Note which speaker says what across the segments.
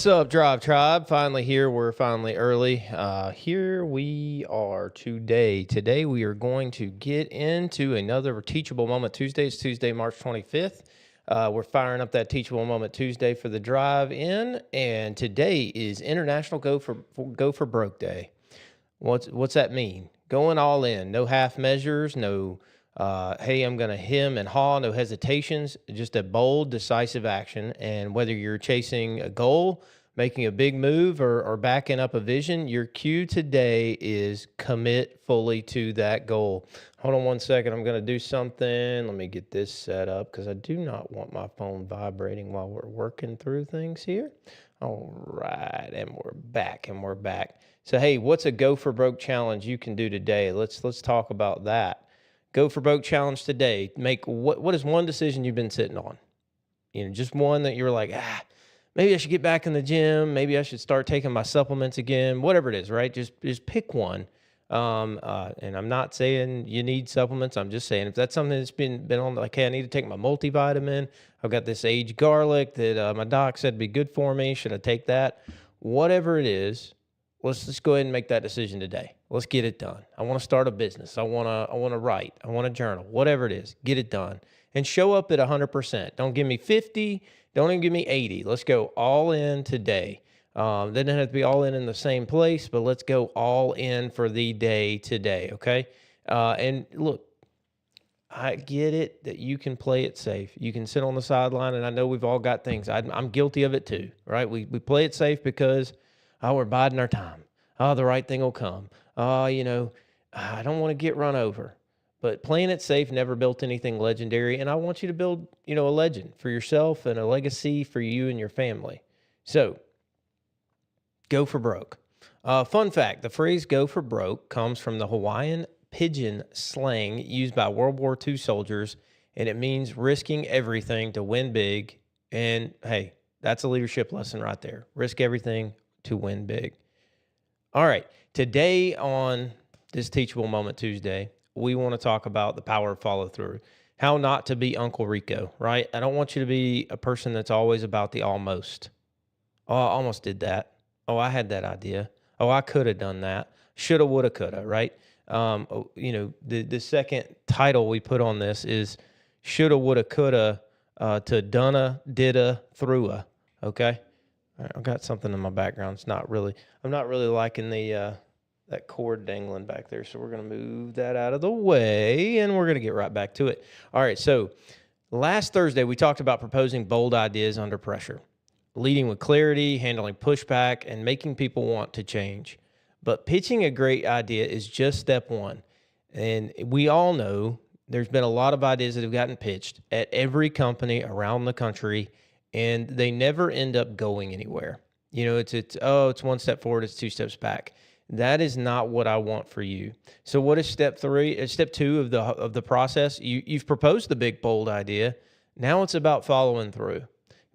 Speaker 1: What's up, Drive Tribe? Finally here. We're finally early. Here we are today. Today we are going to get into another Teachable Moment Tuesday. It's Tuesday, March 25th. We're firing up that Teachable Moment Tuesday for the drive-in, and today is International Go for Broke Day. What's that mean? Going all in. No half measures. No, hey, I'm going to hem and haw. No hesitations. Just a bold, decisive action. And whether you're chasing a goal, making a big move, or backing up a vision, your cue today is commit fully to that goal. Hold on one second. I'm going to do something. Let me get this set up because I do not want my phone vibrating while we're working through things here. All right, and we're back. So, hey, what's a Go for Broke challenge you can do today? Let's talk about that. Go for Broke challenge today. Make what is one decision you've been sitting on? Just one that you're like, maybe I should get back in the gym. Maybe I should start taking my supplements again. Whatever it is, right? Just pick one. And I'm not saying you need supplements. I'm just saying if that's something that's been on, like, hey, I need to take my multivitamin. I've got this aged garlic that my doc said would be good for me. Should I take that? Whatever it is, let's just go ahead and make that decision today. Let's get it done. I want to start a business. I want to write. I want to journal. Whatever it is, get it done and show up at 100%. Don't give me 50. Don't even give me 80. Let's go all in today. They don't have to be all in the same place, but let's go all in for the day today, okay? And look, I get it that you can play it safe. You can sit on the sideline, and I know we've all got things. I'm guilty of it too, right? We play it safe because, we're biding our time. The right thing will come. I don't want to get run over. But playing it safe never built anything legendary, and I want you to build, a legend for yourself and a legacy for you and your family. So, go for broke. Fun fact, the phrase go for broke comes from the Hawaiian pidgin slang used by World War II soldiers, and it means risking everything to win big. And hey, that's a leadership lesson right there. Risk everything to win big. All right, today on this Teachable Moment Tuesday, we want to talk about the power of follow through. How not to be Uncle Rico, right? I don't want you to be a person that's always about the almost. Oh, I almost did that. Oh, I had that idea. Oh, I could have done that. Shoulda, woulda, coulda, right? The second title we put on this is shoulda, woulda, coulda to donna, didda, througha, okay? All right, I've got something in my background. I'm not really liking that cord dangling back there, so we're going to move that out of the way, and we're going to get right back to it. All right, so last Thursday, we talked about proposing bold ideas under pressure, leading with clarity, handling pushback, and making people want to change. But pitching a great idea is just step one. And we all know there's been a lot of ideas that have gotten pitched at every company around the country, and they never end up going anywhere. It's one step forward, it's two steps back. That is not what I want for you. So what is step three? Step two of the process? You've proposed the big, bold idea. Now it's about following through.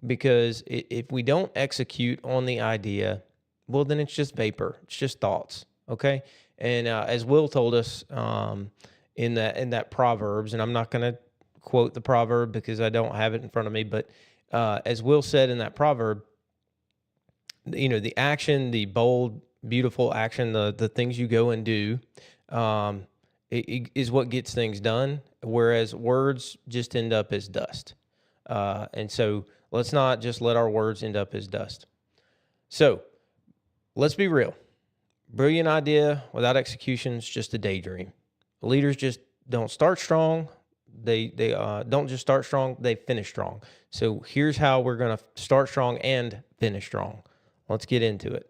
Speaker 1: Because if we don't execute on the idea, well, then it's just vapor. It's just thoughts, okay? And as Will told us in that Proverbs, and I'm not going to quote the proverb because I don't have it in front of me, but as Will said in that proverb, the action, the bold, beautiful action, the things you go and do is what gets things done, whereas words just end up as dust. And so let's not just let our words end up as dust. So let's be real. Brilliant idea without execution is just a daydream. Leaders just don't start strong. They don't just start strong, they finish strong. So here's how we're going to start strong and finish strong. Let's get into it.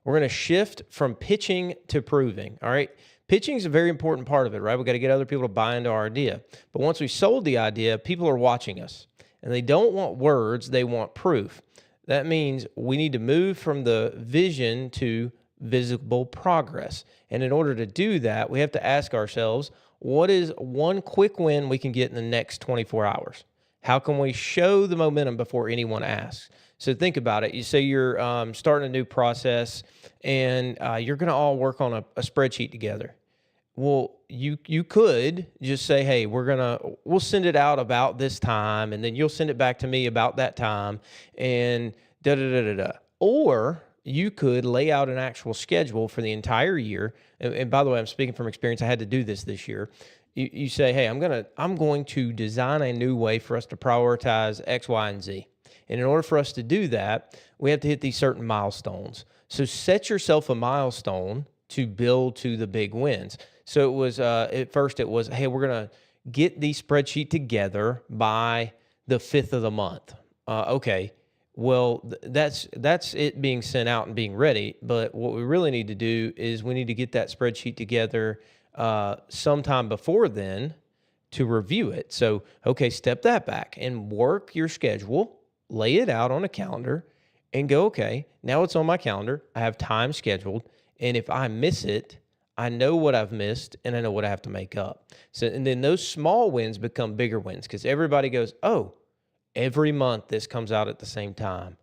Speaker 1: We're going to shift from pitching to proving, all right? Pitching is a very important part of it, right? We got to get other people to buy into our idea. But once we sold the idea, people are watching us. And they don't want words, they want proof. That means we need to move from the vision to visible progress. And in order to do that, we have to ask ourselves, what is one quick win we can get in the next 24 hours? How can we show the momentum before anyone asks? So think about it. You say you're starting a new process and you're going to all work on a spreadsheet together. Well, you could just say, hey, we'll send it out about this time, and then you'll send it back to me about that time, and da-da-da-da-da. Or you could lay out an actual schedule for the entire year. And by the way, I'm speaking from experience. I had to do this year. You say, hey, I'm going to design a new way for us to prioritize X, Y, and Z. And in order for us to do that, we have to hit these certain milestones. So set yourself a milestone to build to the big wins. So it was, at first it was, hey, we're going to get the spreadsheet together by the 5th of the month. Okay. Well, that's it being sent out and being ready. But what we really need to do is we need to get that spreadsheet together sometime before then to review it. So, okay, step that back and work your schedule, lay it out on a calendar, and go, okay, now it's on my calendar. I have time scheduled. And if I miss it, I know what I've missed and I know what I have to make up. So, and then those small wins become bigger wins because everybody goes, oh, every month this comes out at the same time.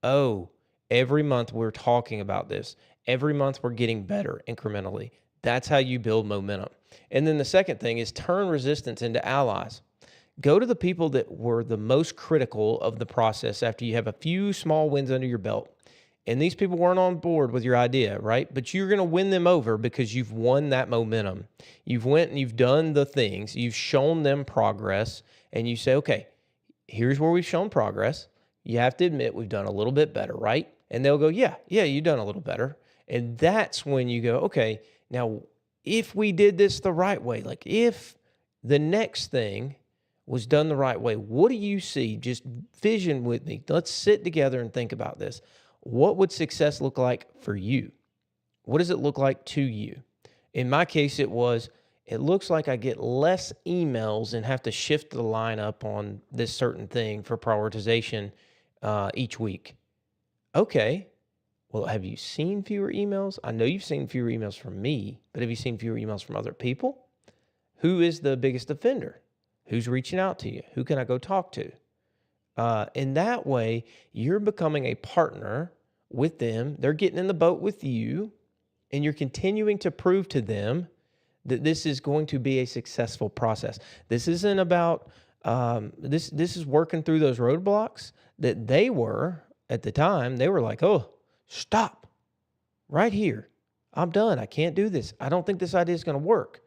Speaker 1: Oh, every month we're talking about this. Every month we're getting better incrementally. That's how you build momentum. And then the second thing is turn resistance into allies. Go to the people that were the most critical of the process after you have a few small wins under your belt. And these people weren't on board with your idea, right? But you're going to win them over because you've won that momentum. You've went and you've done the things. You've shown them progress. And you say, okay, here's where we've shown progress. You have to admit we've done a little bit better, right? And they'll go, yeah, you've done a little better. And that's when you go, okay, now if we did this the right way, like if the next thing was done the right way, what do you see? Just vision with me. Let's sit together and think about this. What would success look like for you? What does it look like to you? In my case, it looks like I get less emails and have to shift the lineup on this certain thing for prioritization each week. Okay. Well, have you seen fewer emails? I know you've seen fewer emails from me, but have you seen fewer emails from other people? Who is the biggest offender? Who's reaching out to you? Who can I go talk to? In that way, you're becoming a partner with them. They're getting in the boat with you, and you're continuing to prove to them that this is going to be a successful process. This isn't about this is working through those roadblocks that they were at the time. They were like, oh, stop right here. I'm done. I can't do this. I don't think this idea is going to work.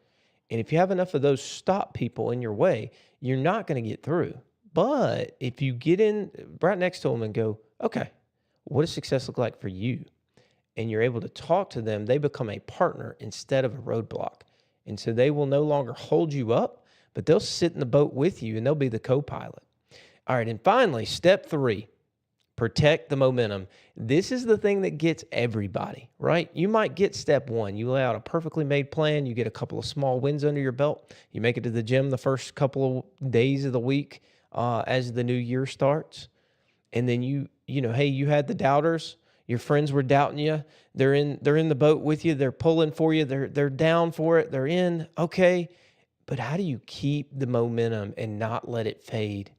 Speaker 1: And if you have enough of those stop people in your way, you're not going to get through. But if you get in right next to them and go, okay, what does success look like for you? And you're able to talk to them, they become a partner instead of a roadblock. And so they will no longer hold you up, but they'll sit in the boat with you and they'll be the co-pilot. All right. And finally, step 3, protect the momentum. This is the thing that gets everybody, right? You might get step 1. You lay out a perfectly made plan. You get a couple of small wins under your belt. You make it to the gym the first couple of days of the week as the new year starts. And then you know, hey, you had the doubters. Your friends were doubting you. They're in the boat with you. They're pulling for you. They're down for it. They're in. Okay. But how do you keep the momentum and not let it fade?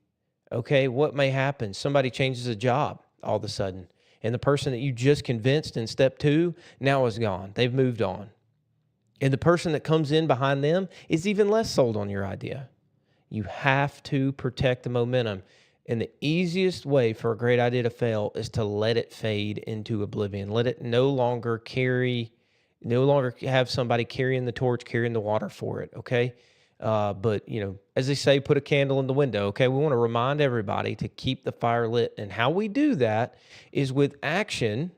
Speaker 1: Okay. What may happen? Somebody changes a job all of a sudden. And the person that you just convinced in step 2 now is gone. They've moved on. And the person that comes in behind them is even less sold on your idea. You have to protect the momentum. And the easiest way for a great idea to fail is to let it fade into oblivion. Let it no longer have somebody carrying the torch, carrying the water for it, okay? But, you know, as they say, put a candle in the window, okay? We want to remind everybody to keep the fire lit. And how we do that is with action,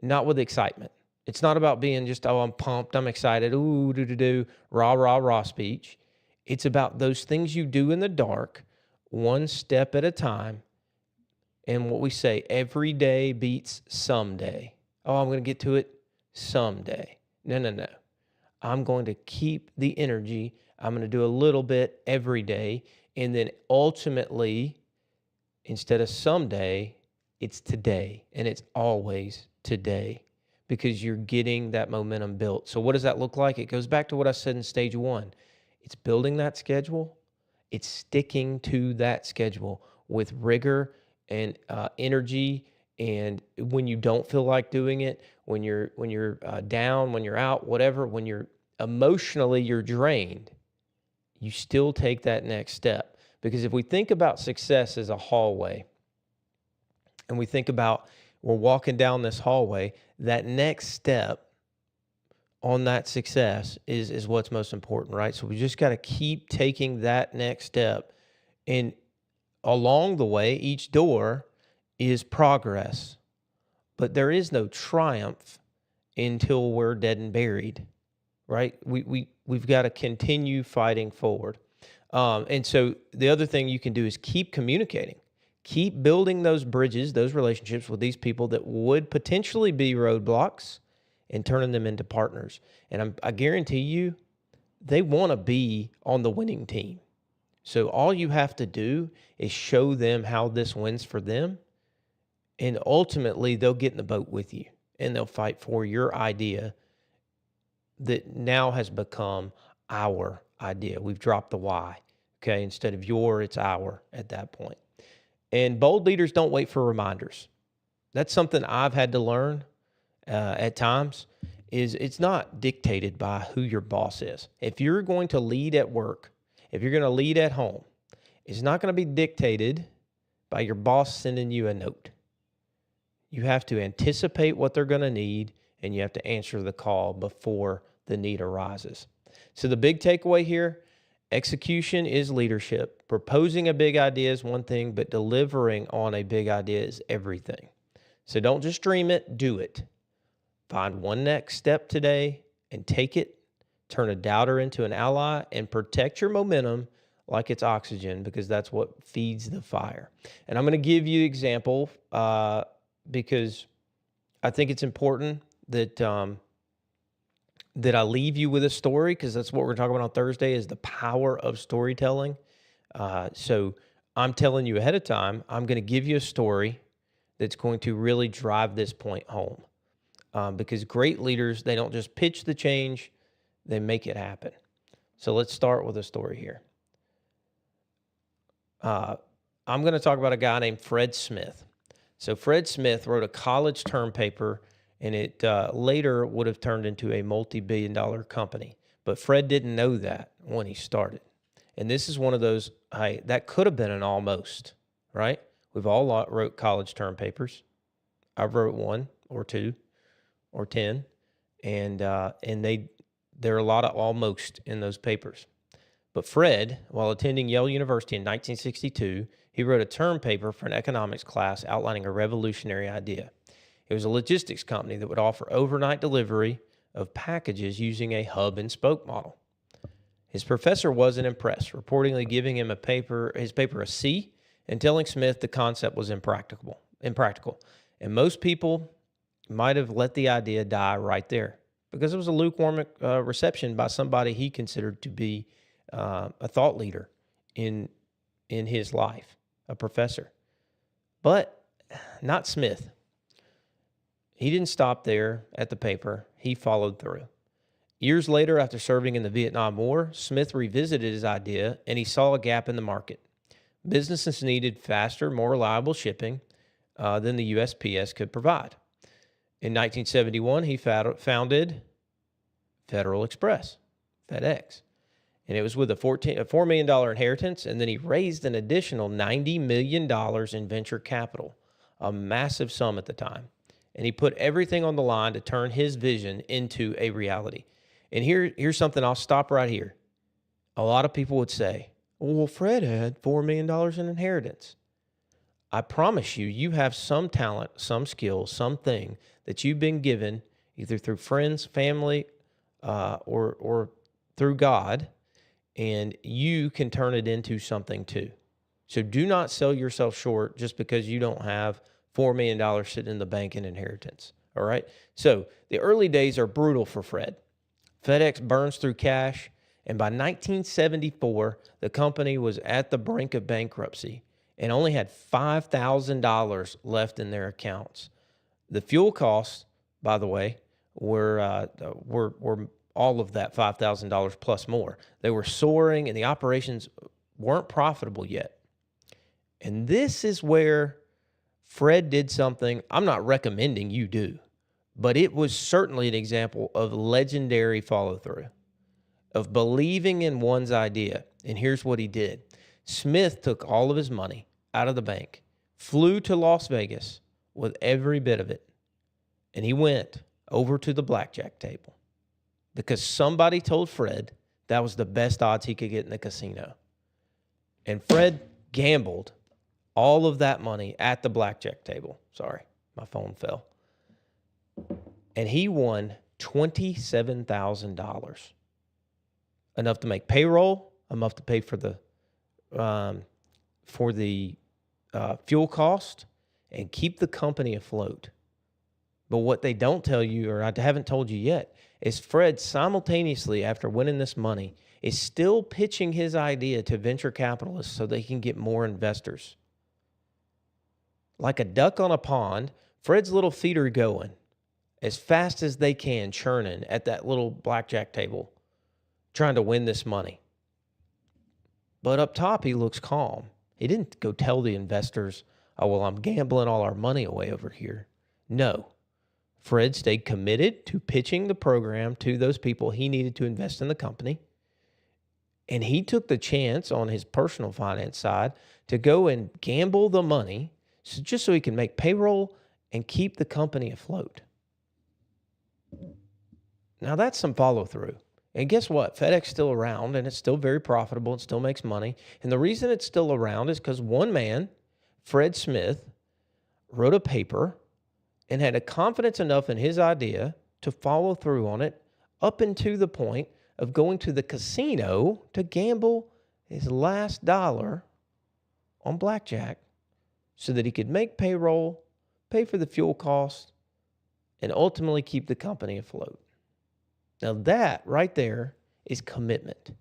Speaker 1: not with excitement. It's not about being just, oh, I'm pumped, I'm excited, ooh, rah, rah, rah speech. It's about those things you do in the dark, one step at a time. And what we say, every day beats someday. Oh, I'm going to get to it someday. No. I'm going to keep the energy. I'm going to do a little bit every day. And then ultimately, instead of someday, it's today. And it's always today because you're getting that momentum built. So what does that look like? It goes back to what I said in stage 1. It's building that schedule. It's sticking to that schedule with rigor and energy. And when you don't feel like doing it, when you're down, when you're out, whatever, when you're emotionally you're drained, you still take that next step. Because if we think about success as a hallway, and we think about we're walking down this hallway, that next step on that success is what's most important, right? So we just got to keep taking that next step. And along the way, each door is progress, but there is no triumph until we're dead and buried, right? We've got to continue fighting forward. And so the other thing you can do is keep communicating, keep building those bridges, those relationships with these people that would potentially be roadblocks, and turning them into partners. And I guarantee you, they want to be on the winning team. So all you have to do is show them how this wins for them. And ultimately, they'll get in the boat with you and they'll fight for your idea that now has become our idea. We've dropped the why, okay? Instead of your, it's our at that point. And bold leaders don't wait for reminders. That's something I've had to learn at times, is it's not dictated by who your boss is. If you're going to lead at work, if you're going to lead at home, it's not going to be dictated by your boss sending you a note. You have to anticipate what they're going to need, and you have to answer the call before the need arises. So the big takeaway here, execution is leadership. Proposing a big idea is one thing, but delivering on a big idea is everything. So don't just dream it, do it. Find one next step today and take it. Turn a doubter into an ally and protect your momentum like it's oxygen, because that's what feeds the fire. And I'm going to give you an example because I think it's important that that I leave you with a story, because that's what we're talking about on Thursday, is the power of storytelling. So I'm telling you ahead of time, I'm going to give you a story that's going to really drive this point home. Because great leaders, they don't just pitch the change, they make it happen. So let's start with a story here. I'm going to talk about a guy named Fred Smith. So Fred Smith wrote a college term paper, and it later would have turned into a multi-billion-dollar company. But Fred didn't know that when he started. And this is one of those, hey, that could have been an almost, right? We've all wrote college term papers. I've wrote one or two or 10, and there are a lot of almost in those papers. But Fred, while attending Yale University in 1962, he wrote a term paper for an economics class outlining a revolutionary idea. It was a logistics company that would offer overnight delivery of packages using a hub and spoke model. His professor wasn't impressed, reportedly giving him his paper a C and telling Smith the concept was impractical. And most people might have let the idea die right there, because it was a lukewarm reception by somebody he considered to be a thought leader in his life, a professor. But not Smith. He didn't stop there at the paper. He followed through. Years later, after serving in the Vietnam War, Smith revisited his idea, and he saw a gap in the market. Businesses needed faster, more reliable shipping than the USPS could provide. In 1971, he founded Federal Express, FedEx. And it was with a $4 million inheritance, and then he raised an additional $90 million in venture capital, a massive sum at the time. And he put everything on the line to turn his vision into a reality. And here's something, I'll stop right here. A lot of people would say, well, Fred had $4 million in inheritance. I promise you, you have some talent, some skill, something that you've been given either through friends, family, or through God, and you can turn it into something too. So do not sell yourself short just because you don't have $4 million sitting in the bank in inheritance, all right? So the early days are brutal for Fred. FedEx burns through cash, and by 1974, the company was at the brink of bankruptcy and only had $5,000 left in their accounts. The fuel costs, by the way, were all of that $5,000 plus more. They were soaring, and the operations weren't profitable yet. And this is where Fred did something I'm not recommending you do, but it was certainly an example of legendary follow-through, of believing in one's idea. And here's what he did. Smith took all of his money out of the bank, flew to Las Vegas, with every bit of it. And he went over to the blackjack table because somebody told Fred that was the best odds he could get in the casino. And Fred gambled all of that money at the blackjack table. Sorry, my phone fell. And he won $27,000. Enough to make payroll, enough to pay for the fuel cost and keep the company afloat. But what they don't tell you, or I haven't told you yet, is Fred simultaneously, after winning this money, is still pitching his idea to venture capitalists so they can get more investors. Like a duck on a pond, Fred's little feet are going as fast as they can, churning at that little blackjack table, trying to win this money. But up top, he looks calm. He didn't go tell the investors, oh, well, I'm gambling all our money away over here. No. Fred stayed committed to pitching the program to those people he needed to invest in the company. And he took the chance on his personal finance side to go and gamble the money just so he can make payroll and keep the company afloat. Now, that's some follow-through. And guess what? FedEx's still around, and it's still very profitable. It still makes money. And the reason it's still around is because one man, Fred Smith, wrote a paper and had a confidence enough in his idea to follow through on it up into the point of going to the casino to gamble his last dollar on blackjack so that he could make payroll, pay for the fuel costs, and ultimately keep the company afloat. Now that right there is commitment.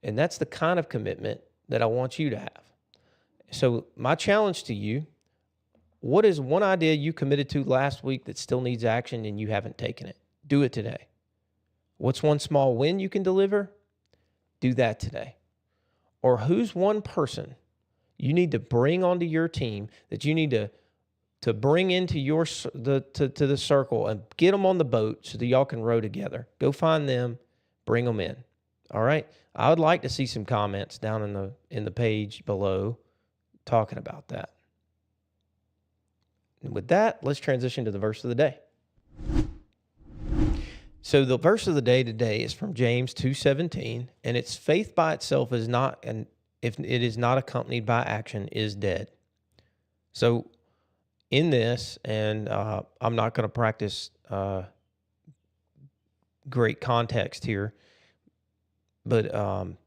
Speaker 1: And that's the kind of commitment that I want you to have. So my challenge to you, what is one idea you committed to last week that still needs action and you haven't taken it? Do it today. What's one small win you can deliver? Do that today. Or who's one person you need to bring onto your team that you need to bring into the circle and get them on the boat so that y'all can row together. Go find them, bring them in. All right? I would like to see some comments down in the page below talking about that. And with that, let's transition to the verse of the day. So the verse of the day today is from James 2:17, and it's faith by itself is not, and if it is not accompanied by action, is dead. So in this, and I'm not going to practice great context here, but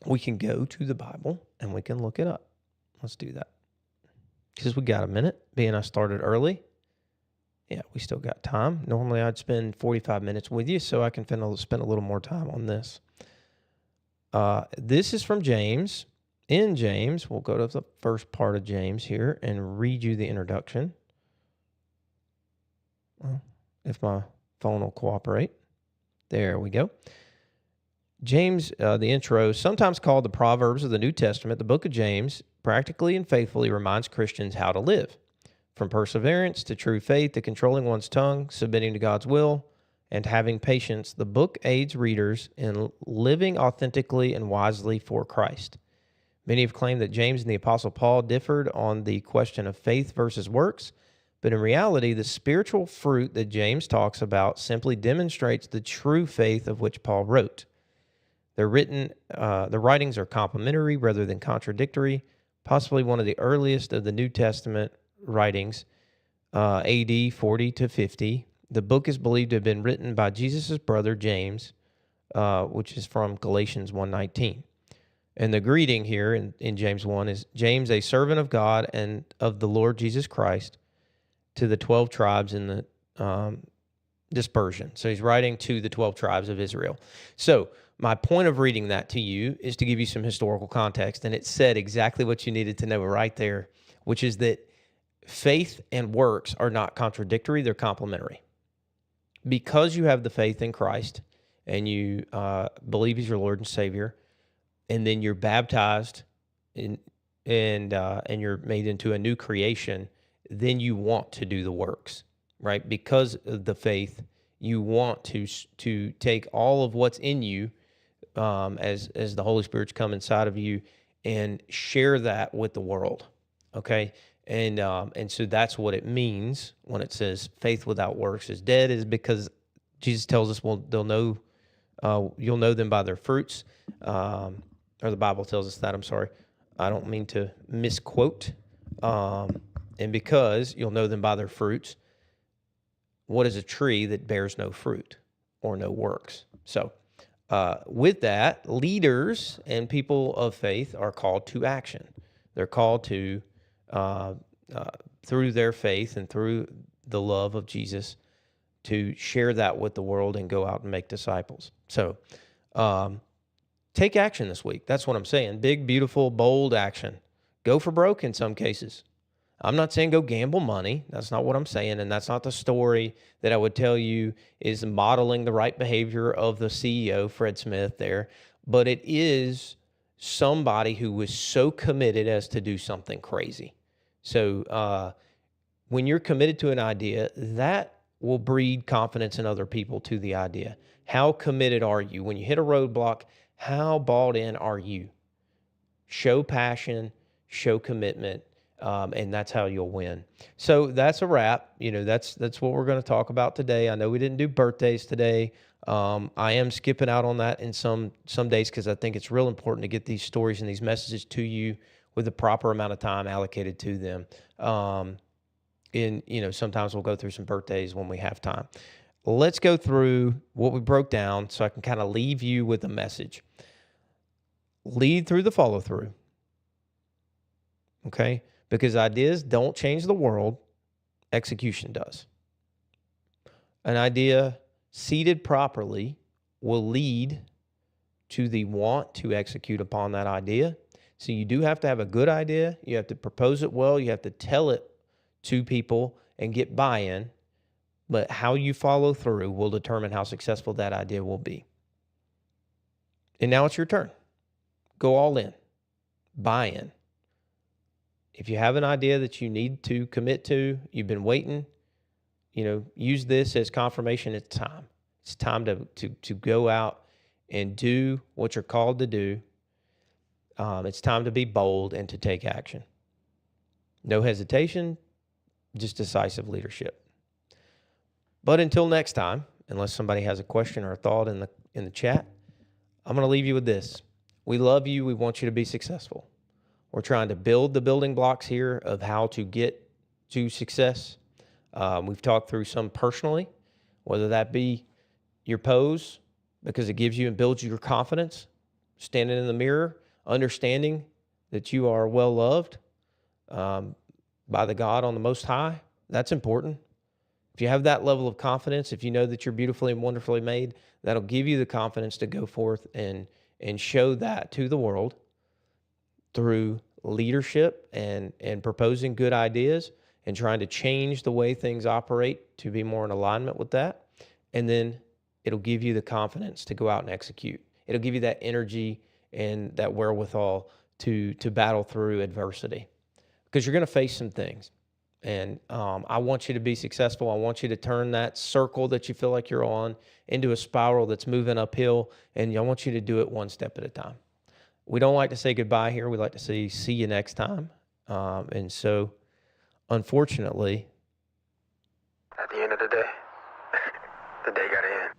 Speaker 1: we can go to the Bible and we can look it up. Let's do that. Because we got a minute, being I started early. Yeah, we still got time. Normally I'd spend 45 minutes with you, so I can spend a little more time on this. This is from James. In James, we'll go to the first part of James here and read you the introduction. Well, if my phone will cooperate. There we go. James, the intro, sometimes called the Proverbs of the New Testament, the book of James, practically and faithfully reminds Christians how to live. From perseverance to true faith to controlling one's tongue, submitting to God's will, and having patience, the book aids readers in living authentically and wisely for Christ. Many have claimed that James and the Apostle Paul differed on the question of faith versus works, but in reality, the spiritual fruit that James talks about simply demonstrates the true faith of which Paul wrote. The writings are complementary rather than contradictory. Possibly one of the earliest of the New Testament writings, AD 40 to 50. The book is believed to have been written by Jesus' brother James, which is from Galatians 1:19. And the greeting here in James 1 is, James, a servant of God and of the Lord Jesus Christ, to the 12 tribes in the dispersion. So he's writing to the 12 tribes of Israel. So my point of reading that to you is to give you some historical context, and it said exactly what you needed to know right there, which is that faith and works are not contradictory, they're complementary. Because you have the faith in Christ and you believe he's your Lord and Savior, and then you're baptized and you're made into a new creation, then you want to do the works, right? Because of the faith, you want to take all of what's in you as the Holy Spirit's come inside of you and share that with the world, okay? And so that's what it means when it says faith without works is dead, is because Jesus tells us, well, you'll know them by their fruits. Or the Bible tells us that, I'm sorry. I don't mean to misquote. And because you'll know them by their fruits, what is a tree that bears no fruit or no works? So with that, leaders and people of faith are called to action. They're called to, through their faith and through the love of Jesus, to share that with the world and go out and make disciples. So take action this week. That's what I'm saying. Big, beautiful, bold action. Go for broke in some cases. I'm not saying go gamble money. That's not what I'm saying. And that's not the story that I would tell you is modeling the right behavior of the CEO, Fred Smith, there. But it is somebody who was so committed as to do something crazy. So when you're committed to an idea, that will breed confidence in other people to the idea. How committed are you? When you hit a roadblock, how bought in are you? Show passion, show commitment. And that's how you'll win. So that's a wrap. That's what we're going to talk about today. I know we didn't do birthdays today. I am skipping out on that in some days because I think it's real important to get these stories and these messages to you with the proper amount of time allocated to them. Sometimes we'll go through some birthdays when we have time. Let's go through what we broke down so I can kind of leave you with a message. Lead through the follow through. Okay? Because ideas don't change the world, execution does. An idea seeded properly will lead to the want to execute upon that idea. So you do have to have a good idea. You have to propose it well. You have to tell it to people and get buy-in. But how you follow through will determine how successful that idea will be. And now it's your turn. Go all in. Buy in. If you have an idea that you need to commit to, you've been waiting, use this as confirmation. It's time. It's time to go out and do what you're called to do. It's time to be bold and to take action. No hesitation, just decisive leadership. But until next time, unless somebody has a question or a thought in the chat, I'm going to leave you with this. We love you. We want you to be successful. We're trying to build the building blocks here of how to get to success. We've talked through some personally, whether that be your pose, because it gives you and builds your confidence, standing in the mirror, understanding that you are well loved by the God on the Most High. That's important. If you have that level of confidence, if you know that you're beautifully and wonderfully made, that'll give you the confidence to go forth and show that to the world through leadership and proposing good ideas and trying to change the way things operate to be more in alignment with that. And then it'll give you the confidence to go out and execute. It'll give you that energy and that wherewithal to battle through adversity, because you're going to face some things. And I want you to be successful. I want you to turn that circle that you feel like you're on into a spiral that's moving uphill, and I want you to do it one step at a time. We don't like to say goodbye here. We like to say see you next time. And so, unfortunately,
Speaker 2: at the end of the day, the day got to end.